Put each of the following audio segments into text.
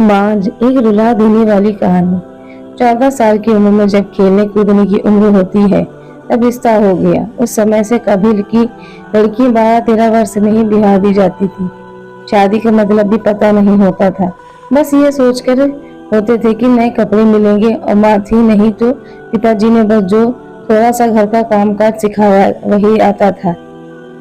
बांझ एक रुला देने वाली कहानी। 14 साल की उम्र में जब खेलने कूदने की उम्र होती है तब रिश्ता हो गया। उस समय से कभी की लड़की 12-13 वर्ष में ही ब्याह दी जाती थी। शादी का मतलब भी पता नहीं होता था। बस ये सोचकर होते थे कि नए कपड़े मिलेंगे और माँ थी नहीं तो पिताजी ने बस जो थोड़ा सा घर का कामकाज सिखाया वही आता था।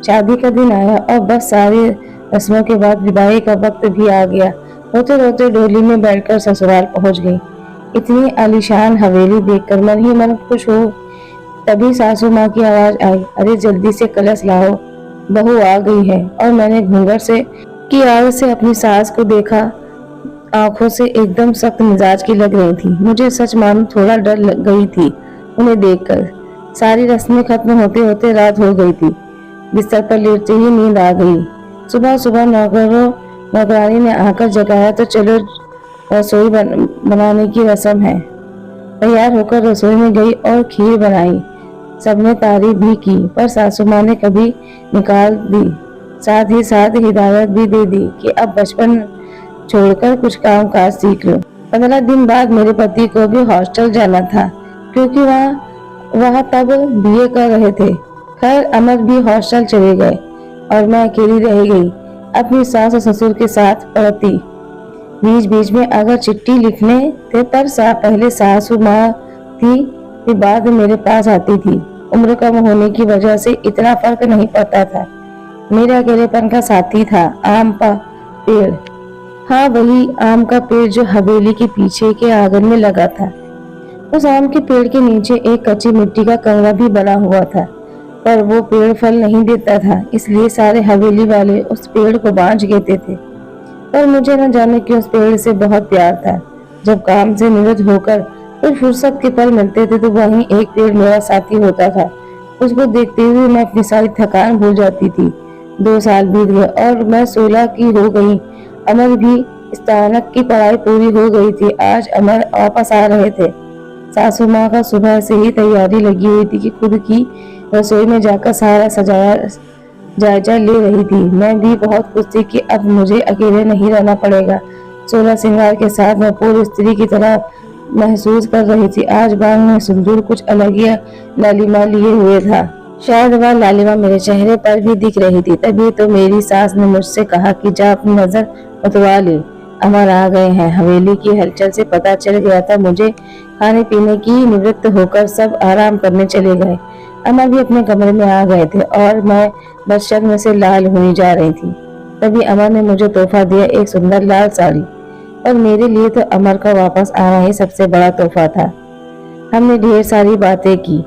शादी का दिन आया और बस सारी रस्मों के बाद विदाई का वक्त भी आ गया। रोते रोते डोली में बैठकर ससुराल पहुंच गई। इतनी आलीशान हवेली देखकर मन ही मन खुश हो। तभी सासू माँ की आवाज आई, अरे जल्दी से कलश लाओ, बहू आ गई है। और मैंने घूंघट से की आड़ से अपनी सास को देखा। आंखों से एकदम सख्त मिजाज की लग रही थी। मुझे सच मानो थोड़ा डर लग गई थी उन्हें देखकर। सारी रस्में खत्म होते होते रात हो गई थी। बिस्तर पर लेटते ही नींद आ गई। सुबह सुबह नौकरानी ने आकर जगाया तो चलो रसोई बनाने की रस्म है। तैयार होकर रसोई में गई और खीर बनाई। सबने तारीफ भी की पर सासू माँ ने कभी निकाल दी। साथ ही साथ हिदायत भी दे दी कि अब बचपन छोड़कर कुछ काम काज सीख लो। 15 दिन बाद मेरे पति को भी हॉस्टल जाना था क्योंकि वह तब बीए कर रहे थे। खैर अमर भी हॉस्टल चले गए और मैं अकेली रह गई अपनी सास और ससुर के साथ पढ़ती। बीच बीच में अगर चिट्ठी लिखने थे पर पहले सासू माँ थी फिर बाद में मेरे पास आती थी। उम्र कम होने की वजह से इतना फर्क नहीं पड़ता था। मेरे अकेलेपन का साथी था आम का पेड़। हाँ वही आम का पेड़ जो हवेली के पीछे के आंगन में लगा था। उस आम के पेड़ के नीचे एक कच्ची मिट्टी का कमरा भी बना हुआ था पर वो पेड़ फल नहीं देता था, इसलिए सारे हवेली वाले उस पेड़ को बांझ कहते थे। पर मुझे न जाने क्यों उस पेड़ से बहुत प्यार था। जब काम से निवृत्त होकर कुछ फुर्सत के पल मिलते थे तो वहीं एक पेड़ मेरा साथी होता था। उसको देखते हुए मैं अपनी सारी थकान भूल जाती थी। 2 साल बीत गए और मैं 16 की हो गई। अमर भी स्नातक की पढ़ाई पूरी हो गई थी। आज अमर वापस आ रहे थे। सासू माँ का सुबह से ही तैयारी लगी हुई थी कि खुद की रसोई में जाकर सारा सजाया जायजा ले रही थी। मैं भी बहुत खुश थी कि अब मुझे अकेले नहीं रहना पड़ेगा। 16 श्रृंगार के साथ मैं पूरी स्त्री की तरह महसूस कर रही थी। आज बाल में सिंदूर कुछ अलग ही लालिमा लिए हुए था। शायद वह लालिमा मेरे चेहरे पर भी दिख रही थी। तभी तो मेरी सास ने मुझसे कहा कि जा अपनी नजर उतरवा ले, अमर आ गए हैं। हवेली की हलचल से पता चल गया था मुझे खाने पीने की निवृत्त होकर सब आराम करने चले गए। अमर भी अपने कमरे में आ गए थे और मैं बस शर्म से लाल हुई जा रही थी। तभी अमर ने मुझे तोहफा दिया, एक सुंदर लाल साड़ी। और मेरे लिए तो अमर का वापस आना ही सबसे बड़ा तोहफा था। हमने ढेर सारी बातें की,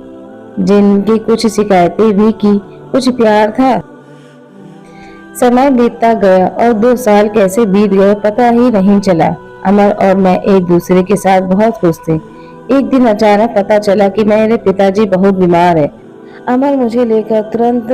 जिनकी कुछ शिकायतें भी की, कुछ प्यार था। समय बीतता गया और 2 साल कैसे बीत गए पता ही नहीं चला। अमर और मैं एक दूसरे के साथ बहुत खुश थे। एक दिन अचानक पता चला कि मेरे पिताजी बहुत बीमार है। अमर मुझे लेकर तुरंत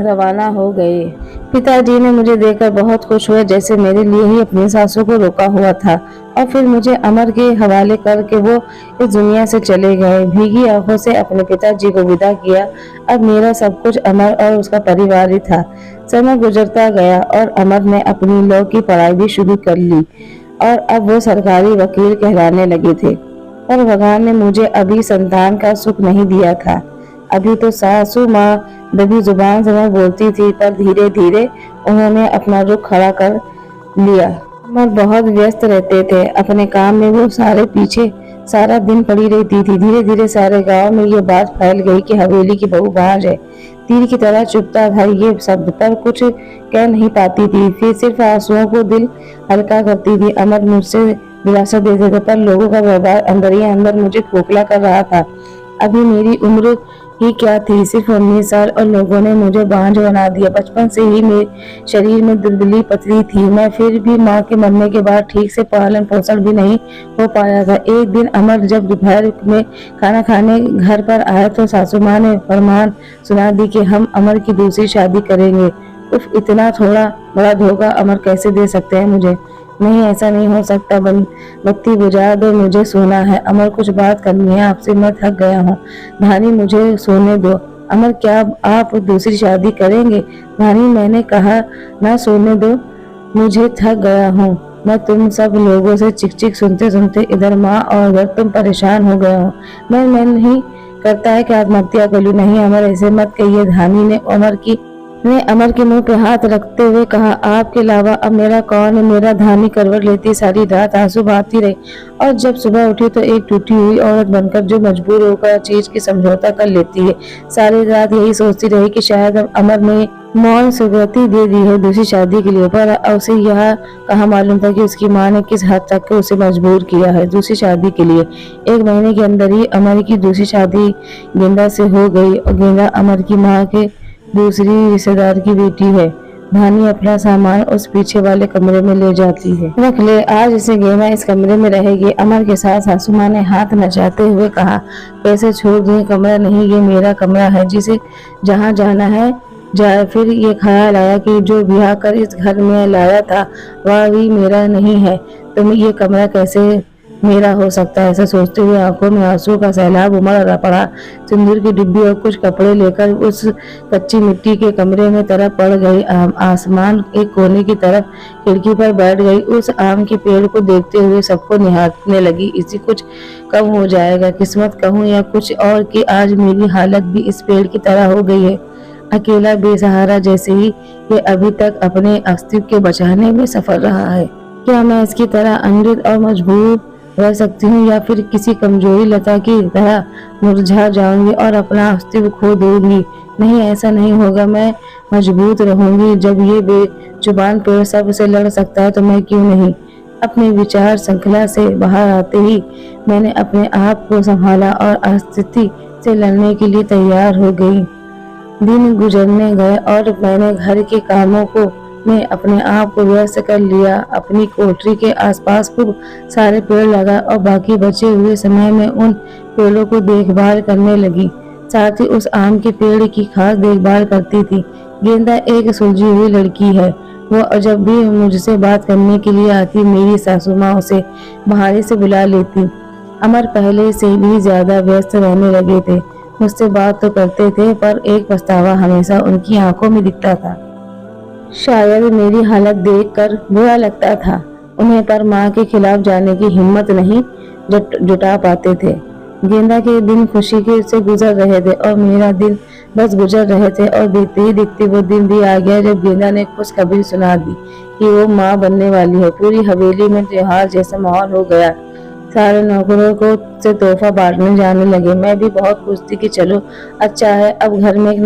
रवाना हो गए। पिताजी ने मुझे देखकर बहुत खुश हुए, जैसे मेरे लिए ही अपनी सासू को रोका हुआ था। और फिर मुझे अमर के हवाले करके वो इस दुनिया से चले गए। भीगी आंखों से अपने पिताजी को विदा किया। अब मेरा सब कुछ अमर और उसका परिवार ही था। समय गुजरता गया और अमर ने अपनी लॉ की पढ़ाई भी शुरू कर ली और अब वो सरकारी वकील कहलाने लगे थे। पर भगवान ने मुझे अभी संतान का सुख नहीं दिया था। अभी तो सासू माँ दबी जुबान से मैं बोलती थी, पर धीरे धीरे उन्होंने अपना रुख खड़ा कर लिया। अमर बहुत व्यस्त रहते थे अपने काम में। वो सारे पीछे सारा दिन पड़ी रहती थी। धीरे धीरे सारे गांव में ये बात फैल गई कि हवेली की बहू बांझ है। तीर की तरह चुपता था ये शब्द, पर कुछ कह नहीं पाती थी। फिर सिर्फ आंसुओं को दिल हल्का करती थी। अमर मुझसे दिलासा देते थे पर लोगों का व्यवहार अंदर ही अंदर मुझे खोखला कर रहा था। अभी मेरी उम्र ही क्या थी, सिर्फ 19 साल, और लोगों ने मुझे बांझ बना दिया। बचपन से ही मेरे शरीर में दुबली पतली थी मैं। फिर भी माँ के मरने के बाद ठीक से पालन पोषण भी नहीं हो पाया था। एक दिन अमर जब दोपहर में खाना खाने घर पर आया तो सासू माँ ने फरमान सुना दी कि हम अमर की दूसरी शादी करेंगे। उफ, इतना थोड़ा बड़ा धोखा अमर कैसे दे सकते हैं मुझे। नहीं, ऐसा नहीं हो सकता। बत्ती बुझा दो, मुझे सोना है। अमर, कुछ बात करनी है आपसे, मैं थक गया हूँ। भानी, मुझे सोने दो। अमर, क्या आप दूसरी शादी करेंगे? भानी, मैंने कहा ना सोने दो, मुझे थक गया हूँ। मैं तुम सब लोगों से चिक चिक सुनते सुनते इधर माँ और उधर तुम परेशान हो गया हूँ। मैं नहीं करता है कि आत्महत्या कर लूं। नहीं अमर, ऐसे मत कहिए। धानी ने अमर के मुंह पे हाथ रखते हुए कहा, आपके अलावा अब मेरा कौन है? मेरा धानी करवट लेती सारी रात आंसू बहाती रही और जब सुबह उठी तो एक टूटी हुई औरत बनकर जो मजबूर होकर चीज की समझौता कर लेती है। सारी रात यही सोचती रही कि शायद अमर ने मौन स्वीकृति दे दी है दूसरी शादी के लिए, पर उसे यह कहाँ मालूम था कि उसकी माँ ने किस हद तक उसे मजबूर किया है दूसरी शादी के लिए। 1 महीने के अंदर ही अमर की दूसरी शादी गेंदा से हो गई और गेंदा अमर की माँ के दूसरी रिश्तेदार की बेटी है। धानी अपना सामान उस पीछे वाले कमरे में ले जाती है। रख ले, आज इसे गेंदा इस कमरे में रहेगी। अमर के साथ सासू माँ ने हाथ नचाते हुए कहा, कैसे छोड़ दूं? कमरा नहीं, ये मेरा कमरा है, जिसे जहाँ जाना है जाए। फिर ये ख्याल आया कि जो ब्याह कर इस घर में लाया था वह भी मेरा नहीं है, तो ये कमरा कैसे मेरा हो सकता है? ऐसा सोचते हुए आंखों में आंसू का सैलाब उमड़ पड़ा। सिंदूर की डिब्बी और कुछ कपड़े लेकर उस कच्ची मिट्टी के कमरे में तरफ पड़ गई। आसमान एक कोने की तरफ खिड़की पर बैठ गई। उस आम के पेड़ को देखते हुए सबको निहारने लगी। इसी कुछ कम हो जाएगा, किस्मत कहूँ या कुछ और, कि आज मेरी हालत भी इस पेड़ की तरह हो गई है। अकेला बेसहारा, जैसे ही ये अभी तक अपने अस्तित्व के बचाने में सफल रहा है। क्या मैं इसकी तरह अमृत और मजबूर रह सकती हूँ या फिर किसी कमजोरी लता की तरह मुरझा जाऊंगी और अपना अस्तित्व खो दूंगी? नहीं, ऐसा नहीं होगा। मैं मजबूत रहूंगी। जब ये बेजुबान पेड़ सबसे लड़ सकता है तो मैं क्यों नहीं? अपने विचार श्रृंखला से बाहर आते ही मैंने अपने आप को संभाला और अस्तित्व से लड़ने के लिए तैयार हो गई। दिन गुजरने गए और मैंने घर के कामों को में अपने आप को व्यस्त कर लिया। अपनी कोठरी के आसपास खूब सारे पेड़ लगा और बाकी बचे हुए समय में उन पेड़ों को देखभाल करने लगी। साथ ही उस आम के पेड़ की खास देखभाल करती थी। गेंदा एक सुलझी हुई लड़की है। वो जब भी मुझसे बात करने के लिए आती, मेरी सासू माँ उसे बाहर से बुला लेती। अमर पहले से भी ज्यादा व्यस्त रहने लगे थे। मुझसे बात तो करते थे, पर एक पछतावा हमेशा उनकी आंखों में दिखता था। शायद मेरी हालत देखकर बुरा लगता था उन्हें, पर माँ के खिलाफ जाने की हिम्मत नहीं जुटा पाते थे। गेंदा के दिन खुशी के से गुजर रहे थे और मेरा दिन बस गुजर रहे थे, और देखते ही देखते वो दिन भी आ गया जब गेंदा ने खुशखबरी सुना दी कि वो माँ बनने वाली है। पूरी हवेली में त्योहार जैसा माहौल हो गया। सारे नौकरों को से तोहफा बांटने जाने लगे। मैं भी बहुत खुश थी कि चलो अच्छा है, अब घर में एक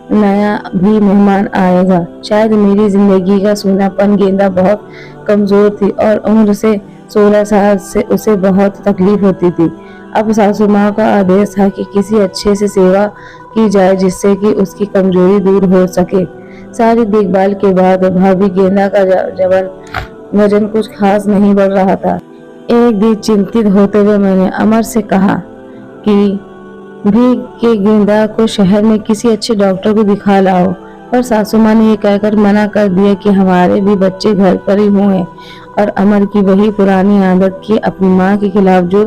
नया भी मेहमान आएगा। शायद मेरी जिंदगी का सूनापन। गेंदा बहुत कमजोर थी और उम्र से 16 साल से उसे बहुत तकलीफ होती थी। अब सासू माँ का आदेश था कि किसी अच्छे से सेवा की जाए जिससे कि उसकी कमजोरी दूर हो सके। सारी देखभाल के बाद भाभी गेंदा का वजन कुछ खास नहीं बढ़ रहा था। एक दिन चिंतित होते हुए मैंने अमर से कहा कि गेंदा को शहर में किसी अच्छे डॉक्टर को दिखा लाओ, पर सासू माँ ने ये कहकर मना कर दिया कि हमारे भी बच्चे घर पर ही हुए और अमर की वही पुरानी आदत की अपनी माँ के खिलाफ जो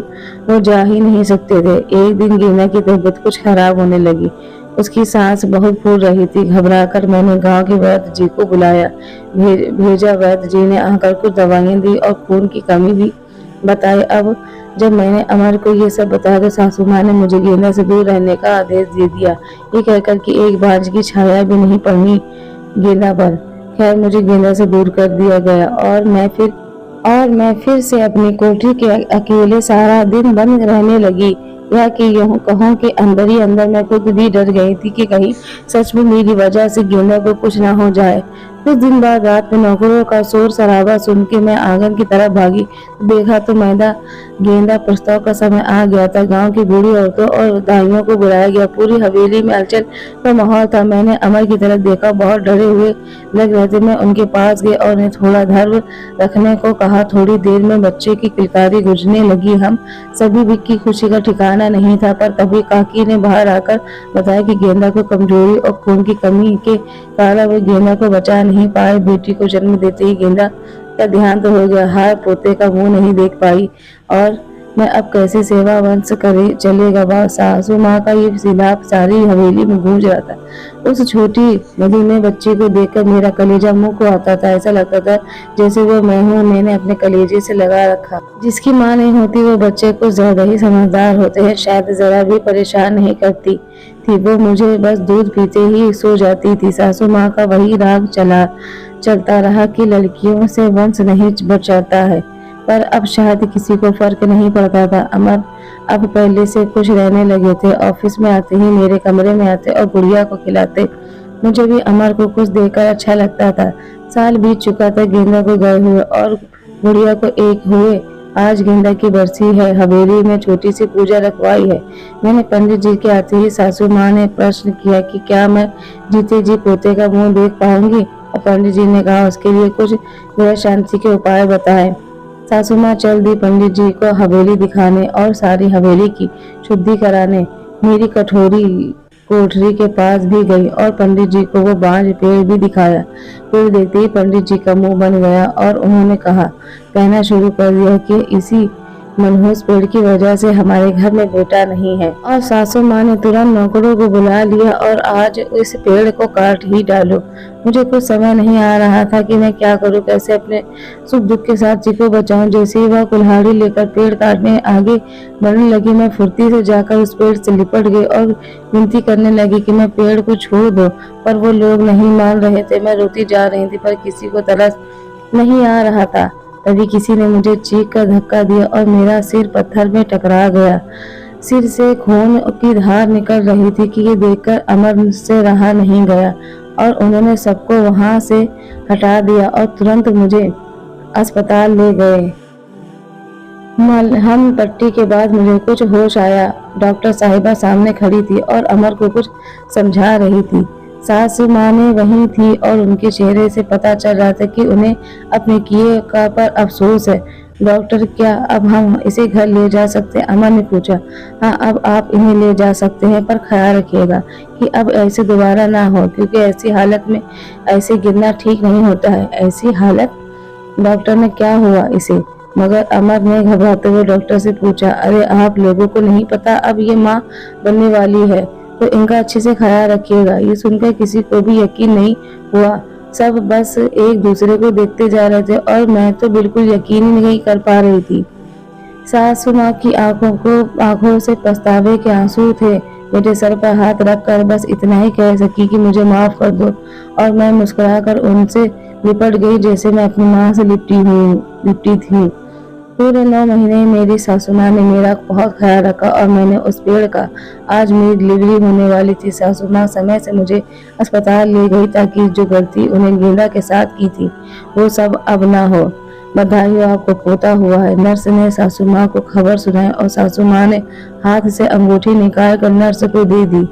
वो जा ही नहीं सकते थे। एक दिन गेंदा की तबीयत कुछ खराब होने लगी। उसकी सांस बहुत फूल रही थी। घबराकर मैंने गांव के वैद्य जी को बुलाया। भेजा। वैद्य जी ने आकर कुछ दवाइयाँ दी और खून की कमी भी बताई। अब जब मैंने अमर को ये सब बताया तो सासू माँ ने मुझे गेंदा से दूर रहने का आदेश दे दिया, ये कहकर कि एक बांझ की छाया भी नहीं पड़नी गेंदा पर। खैर, मुझे गेंदा से दूर कर दिया गया और मैं फिर से अपनी कोठरी के अकेले सारा दिन बंद रहने लगी। यह कि यूं कहूं कि अंदर ही अंदर मैं खुद भी डर गई थी कि कहीं सच में मेरी वजह से गेंदा को कुछ ना हो जाए। कुछ दिन बाद रात में नौकरों का शोर शराबा सुन के मैं आंगन की तरफ भागी। देखा तो गेंदा प्रस्ताव का समय आ गया था। गांव की बूढ़ी औरतों और दाइयों को बुलाया गया। पूरी हवेली में हलचल का माहौल था। मैंने अमर की तरफ देखा, बहुत डरे हुए लग रहे थे। मैं उनके पास गई और उन्हें थोड़ा धैर्य रखने को कहा। थोड़ी देर में बच्चे की किलकारी गुजरने लगी। हम सभी भी की खुशी का ठिकाना नहीं था, पर तभी काकी ने बाहर आकर बताया कि गेंदा को कमजोरी और खून की कमी के कारण वे गेंदा को बचा नहीं पाए। बेटी को जन्म देते ही गेंदा का देहांत हो गया। हाय, पोते का मुंह नहीं देख पाई और मैं अब कैसे सेवा वंश करे चलेगा। वह सासू माँ का ये सिलाप सारी हवेली में गूंज रहा था। उस छोटी मधुमेह बच्ची को देखकर मेरा कलेजा मुंह को आता था। ऐसा लगता था जैसे वो मैं हूँ, मैंने अपने कलेजे से लगा रखा। जिसकी माँ नहीं होती वो बच्चे कुछ ज्यादा ही समझदार होते हैं, शायद जरा भी परेशान नहीं करती थी। वो मुझे बस दूध पीते ही सो जाती थी। सासू माँ का वही राग चलता रहा कि लड़कियों से वंश नहीं बचाता है, पर अब शायद किसी को फर्क नहीं पड़ता था। अमर अब पहले से खुश रहने लगे थे। ऑफिस में आते ही मेरे कमरे में आते और गुड़िया को खिलाते। मुझे भी अमर को कुछ देखकर अच्छा लगता था। साल बीत चुका था गेंदा को गए हुए और गुड़िया को एक हुए। आज गेंदा की बरसी है। हवेली में छोटी सी पूजा रखवाई है। मैंने पंडित जी के आते ही सासू माँ ने प्रश्न किया कि क्या मैं जीते जी पोते का मुंह देख पाऊंगी, और पंडित जी ने कहा उसके लिए कुछ ग्रह शांति के उपाय बताएं। सासू माँ चल दी पंडित जी को हवेली दिखाने और सारी हवेली की शुद्धि कराने। मेरी कठोरी कोठरी के पास भी गई और पंडित जी को वो बांझ पेड़ भी दिखाया। पेड़ देखते ही पंडित जी का मुंह बन गया और उन्होंने कहना शुरू कर दिया कि इसी मनहूस पेड़ की वजह से हमारे घर में बेटा नहीं है। और सासू माँ ने तुरंत नौकरों को बुला लिया और आज इस पेड़ को काट ही डालो। मुझे कुछ समझ नहीं आ रहा था कि मैं क्या करूं, कैसे अपने सुख दुख के साथ जी को बचाऊं। जैसे ही वह कुल्हाड़ी लेकर पेड़ काटने आगे बढ़ने लगी, मैं फुर्ती से जाकर उस पेड़ से लिपट गई और विनती करने लगी कि मैं पेड़ को छोड़ दो, पर वो लोग नहीं मान रहे थे। मैं रोती जा रही थी पर किसी को तरस नहीं आ रहा था। तभी किसी ने मुझे चीख कर धक्का दिया और मेरा सिर पत्थर में टकरा गया। सिर से खून की धार निकल रही थी कि ये देखकर अमर से रहा नहीं गया और उन्होंने सबको वहां से हटा दिया और तुरंत मुझे अस्पताल ले गए। हम पट्टी के बाद मुझे कुछ होश आया। डॉक्टर साहिबा सामने खड़ी थी और अमर को कुछ समझा रही थी। सासू माँ ने वहीं थी और उनके चेहरे से पता चल रहा था कि उन्हें अपने किए का पर अफसोस है। डॉक्टर, क्या अब हम इसे घर ले जा सकते हैं? अमर ने पूछा। हाँ, अब आप इन्हें ले जा सकते हैं, पर ख्याल रखिएगा कि अब ऐसे दोबारा ना हो, क्योंकि ऐसी हालत में ऐसे गिरना ठीक नहीं होता है। ऐसी हालत? डॉक्टर ने क्या हुआ इसे? मगर अमर ने घबराते हुए डॉक्टर से पूछा। अरे आप लोगों को नहीं पता, अब ये माँ बनने वाली है, तो इनका अच्छे से ख्याल रखिएगा। ये सुनकर किसी को भी यकीन नहीं हुआ। सब बस एक दूसरे को देखते जा रहे थे और मैं तो बिल्कुल यकीन ही नहीं कर पा रही थी। सासू माँ की आंखों से पछतावे के आंसू थे। मेरे सर पर हाथ रखकर बस इतना ही कह सकी कि मुझे माफ कर दो, और मैं मुस्कुराकर उनसे लिपट गई जैसे मैं अपनी माँ से लिपटी थी। पूरे 9 महीने मेरी सासू माँ ने मेरा बहुत ख्याल रखा और मैंने उस पेड़ का। आज मेरी डिलीवरी होने वाली थी। सासू माँ समय से मुझे अस्पताल ले गई ताकि जो गलती उन्हें गेंदा के साथ की थी वो सब अब ना हो। बधाई हो, आपको पोता हुआ है। नर्स ने सासू माँ को खबर सुनाई और सासू माँ ने हाथ से अंगूठी निकाल कर नर्स को दे दी।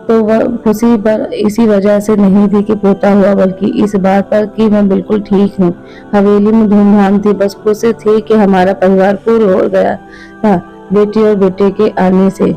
तो वह खुशी पर इसी वजह से नहीं थी कि पोता हुआ, बल्कि इस बात पर कि मैं बिल्कुल ठीक हूँ। हवेली में धूमधाम थी, बस खुश थे कि हमारा परिवार पूर्ण हो गया था बेटी और बेटे के आने से।